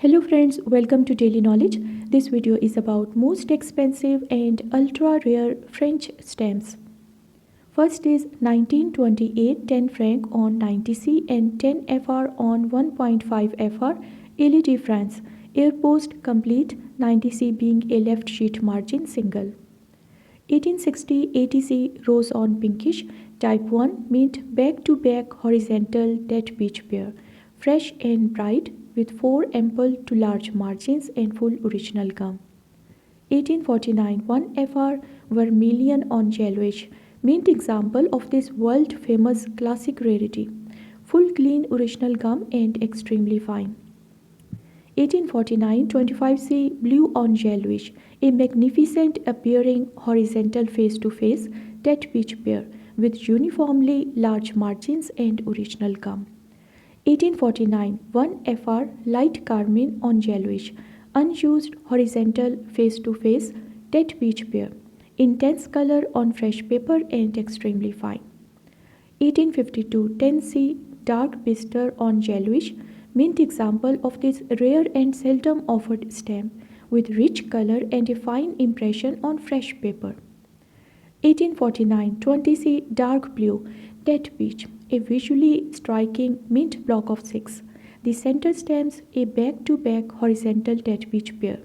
Hello friends, welcome to Daily Knowledge. This video is about most expensive and ultra rare French stamps. First is 1928 10 franc on 90C and 10 FR on 1.5 FR, LED France, air post complete, 90C being a left sheet margin single. 1860 80C rose on pinkish, type 1 mint back to back horizontal dead beach pair, fresh and bright with 4 ample to large margins and full original gum. 1849 1 FR vermilion on yellowish, mint example of this world famous classic rarity, full clean original gum and extremely fine. 1849 25C blue on yellowish, a magnificent appearing horizontal face to face dead beach pair with uniformly large margins and original gum. 1849 1 FR light carmine on yellowish, unused horizontal face to face dead beach pair, intense color on fresh paper and extremely fine. 1852 10C dark bistre on yellowish, mint example of this rare and seldom offered stamp with rich color and a fine impression on fresh paper. 1849 20C dark blue dead beach, a visually striking mint block of 6. The center stamps a back-to-back horizontal dead beach pair.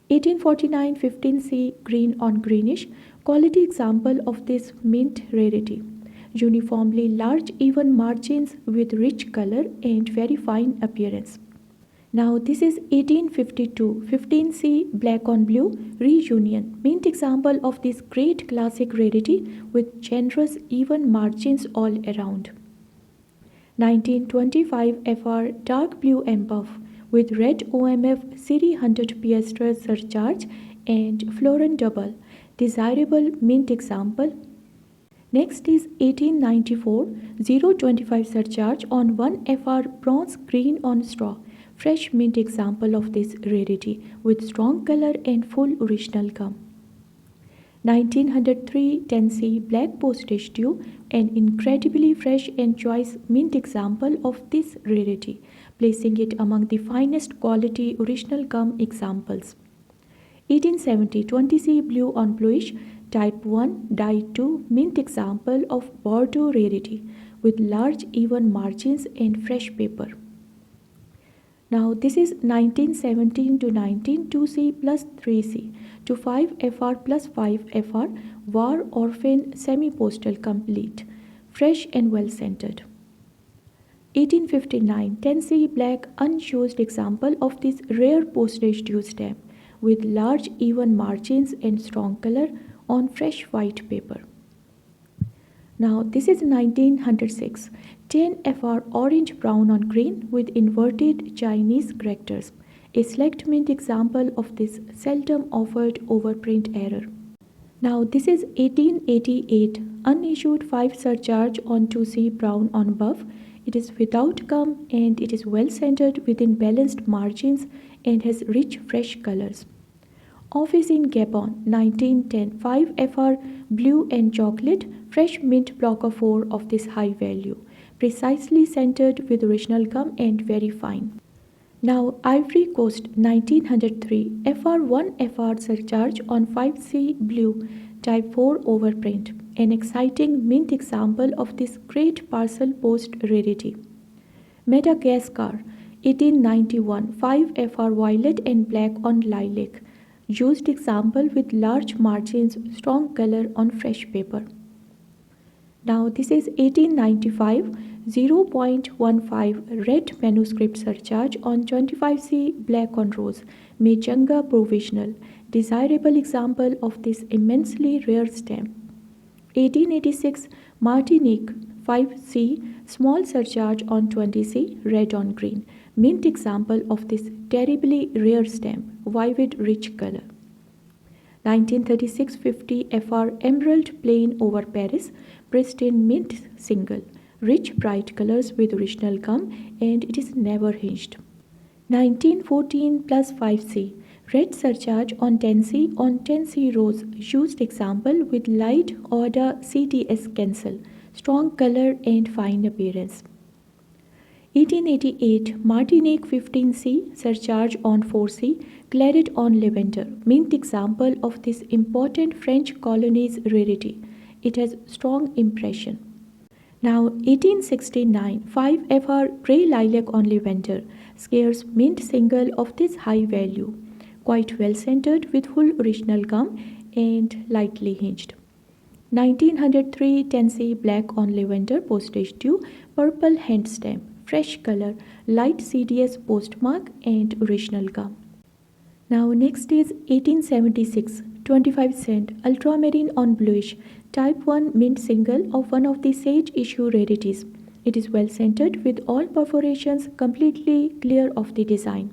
1849 15C green on greenish, quality example of this mint rarity. Uniformly large even margins with rich color and very fine appearance. Now this is 1852 15C black on blue reunion, mint example of this great classic rarity with generous even margins all around. 1925 FR dark blue embuff with red OMF Ceres 100 piastres surcharge and florin double, desirable mint example. Next is 1894 025 surcharge on 1 FR bronze green on straw, fresh mint example of this rarity with strong color and full original gum. 1903 10C black postage due, an incredibly fresh and choice mint example of this rarity, placing it among the finest quality original gum examples. 1870 20C blue on bluish, type 1 dye 2 mint example of Bordeaux rarity with large even margins and fresh paper. Now this is 1917 to 19 2C plus 3C to 5 FR plus 5 FR war orphan semi-postal complete, fresh and well scented. 1859 10C black unused example of this rare postage due stamp with large even margins and strong color on fresh white paper. Now this is 1906 10 FR orange brown on green with inverted Chinese characters, a select mint example of this seldom offered overprint error. Now this is 1888 unissued 5 surcharge on 2C brown on buff. It is without gum and it is well centered within balanced margins and has rich fresh colors. Office in Gabon 1910 5 FR blue and chocolate, fresh mint block of 4 of this high value, precisely centered with original gum and very fine. Now Ivory Coast 1903 FR1 FR surcharge on 5C blue, type 4 overprint, an exciting mint example of this great parcel post rarity. Madagascar 1891 5 FR violet and black on lilac, used example with large margins, strong color on fresh paper. Now this is 1895 0.15 red manuscript surcharge on 25C black on rose, Mejunga provisional, desirable example of this immensely rare stamp. 1886 Martinique 5C small surcharge on 20C red on green, mint example of this terribly rare stamp, vivid rich color. 1936 50 FR emerald plain over Paris, pristine mint single, rich bright colors with original gum and it is never hinged. 1914 plus 5C red surcharge on 10C rose, used example with light order CTS cancel, strong color and fine appearance. 1888 Martinique 15C surcharge on 4C, claret on lavender. Mint example of this important French colony's rarity. It has strong impression. Now 1869 5FR grey lilac on lavender, scarce mint single of this high value, quite well centered with full original gum and lightly hinged. 1903 10C black on lavender postage due, purple hand stamp, fresh color, light CDS postmark and original gum. Now next is 1876 25 cent ultramarine on bluish, type 1 mint single of one of the Sage issue rarities. It is well centered with all perforations completely clear of the design.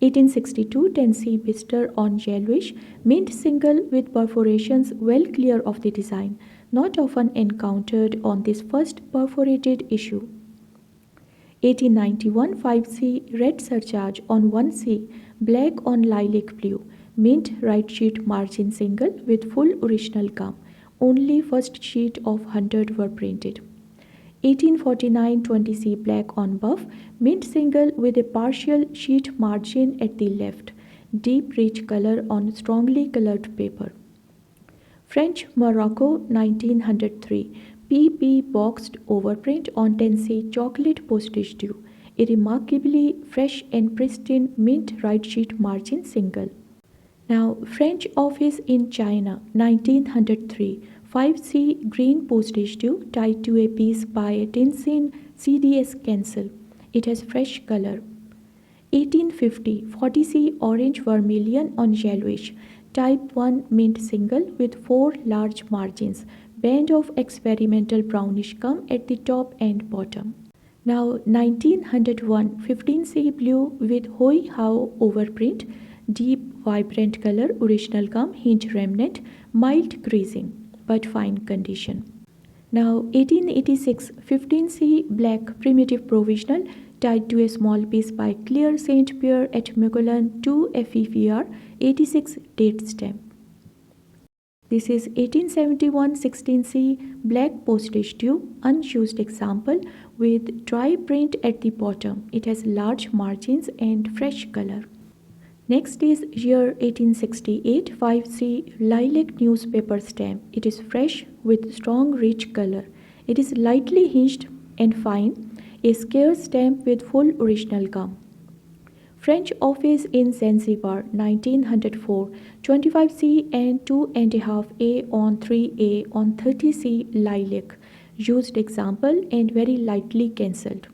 1862 10C Bister on yellowish, mint single with perforations well clear of the design, not often encountered on this first perforated issue. 1891 5C red surcharge on 1C, black on lilac blue, mint right sheet margin single with full original gum. Only first sheet of 100 were printed. 1849 20C black on buff, mint single with a partial sheet margin at the left, deep rich color on strongly colored paper. French Morocco 1903 PP boxed overprint on 10C chocolate postage due, a remarkably fresh and pristine mint right sheet margin single. Now French office in China 1903 5C green postage due tied to a piece by a Tinsin CDS cancel. It has fresh color. 1850 40C orange vermilion on yellowish, type 1 mint single with 4 large margins, band of experimental brownish gum at the top and bottom. Now 1901 15C blue with Hoi Hao overprint, deep vibrant color, original gum, hinge remnant, mild creasing but fine condition. Now 1886 15C black primitive provisional tied to a small piece by Clear Saint Pierre at Miquelon 2 FEVR 86 date stamp. This is 1871 16C black postage due, unused example with dry print at the bottom. It has large margins and fresh color. Next is year 1868 5C lilac newspaper stamp. It is fresh with strong rich color. It is lightly hinged and fine, a scarce stamp with full original gum. French office in Zanzibar 1904 25C and 2.5A on 3A on 30C lilac, used example and very lightly cancelled.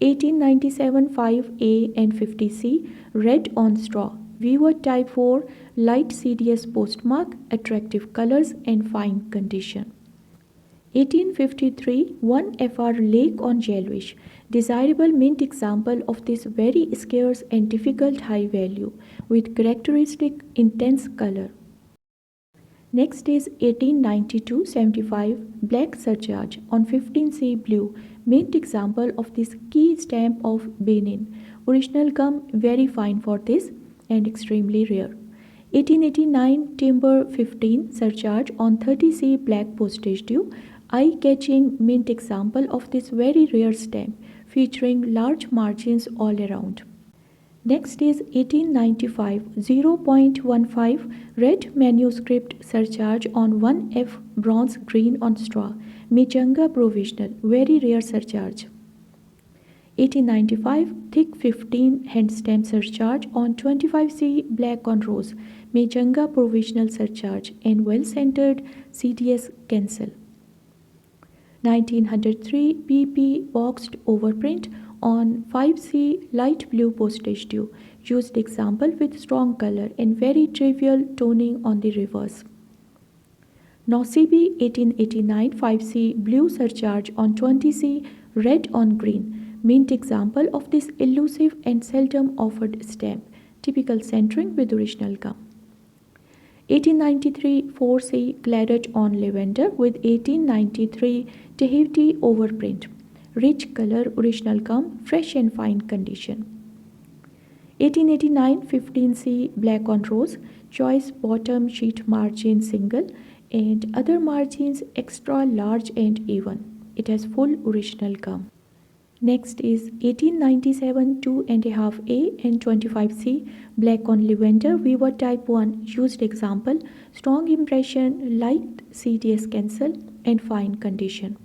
1897 5A and 50C red on straw, Weaver type 4 light CDS postmark, attractive colors and fine condition. 1853 1FR lake on yellowish, desirable mint example of this very scarce and difficult high value with characteristic intense color. Next is 1892 75 black surcharge on 15C blue, mint example of this key stamp of Benin. Original gum very fine for this and extremely rare. 1889 timber 15 surcharge on 30C black postage due, eye-catching mint example of this very rare stamp featuring large margins all around. Next is 1895 0.15 red manuscript surcharge on 1F bronze green on straw, Michanga provisional, very rare surcharge. 1895 thick 15 hand stamp surcharge on 25C black on rose, Michanga provisional surcharge and well centered CDS cancel. 1903 PP boxed overprint on 5C light blue postage due, used example with strong color and very trivial toning on the reverse. Nosibi 1889 5C blue surcharge on 20C red on green, mint example of this elusive and seldom offered stamp, typical centering with original gum. 1893 4C claret on lavender with 1893 Tahiti overprint, rich color, original gum, fresh and fine condition. 1889 15C black on rose, choice bottom sheet margin single and other margins extra large and even. It has full original gum. Next is 1897 2.5A and 25C black on lavender Weaver type 1 used example, strong impression, light CTS cancel and fine condition.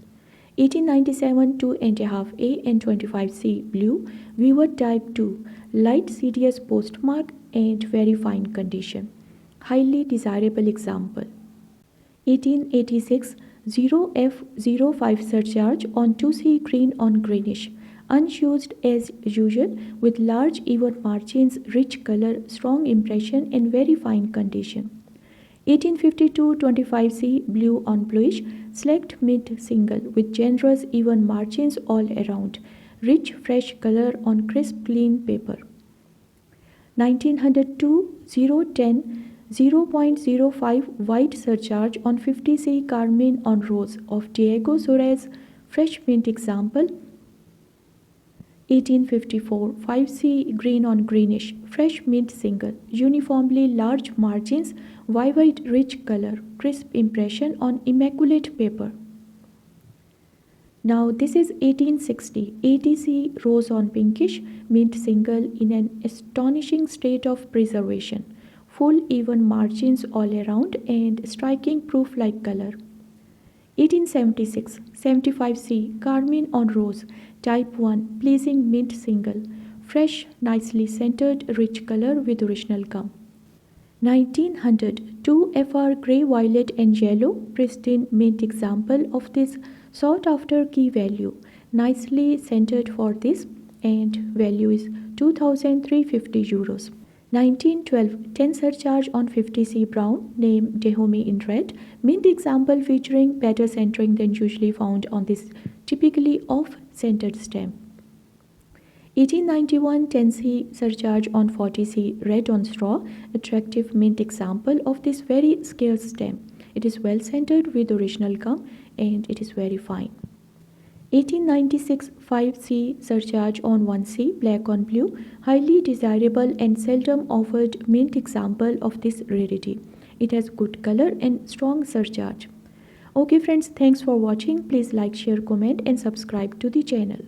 1897 2.5A and 25C blue Weaver type 2 light CTS postmark and very fine condition. Highly desirable example. 1886 0F05 surcharge on 2C green on greenish, unused as usual with large even margins, rich color, strong impression and very fine condition. 1852 25C blue on bluish, select mint single with generous even margins all around, rich fresh color on crisp clean paper. 1902 010 0.05 white surcharge on 50C carmine on rose of Diego Ceres fresh mint example. 1854 5C green on greenish fresh mint single uniformly large margins, vivid rich color, crisp impression on immaculate paper. Now this is 1860 ATC rose on pinkish mint single in an astonishing state of preservation, full even margins all around and striking proof like color. 1876 75C carmine on rose type 1 pleasing mint single, fresh nicely scented rich color with original gum. 1900 2FR grey violet and yellow pristine mint example of this sought after key value, nicely scented for this and value is 2350 euros. 1912 10 surcharge on 50C brown name Dahomey in red mint example featuring better centering than usually found on this typically off-centered stem. 1891 10C surcharge on 40C red on straw attractive mint example of this very scarce stem. It is well centered with original gum and it is very fine. 1896 5C surcharge on 1C black on blue highly desirable and seldom offered mint example of this rarity. It has good color and strong surcharge. Okay friends, thanks for watching. Please like, share, comment and subscribe to the channel.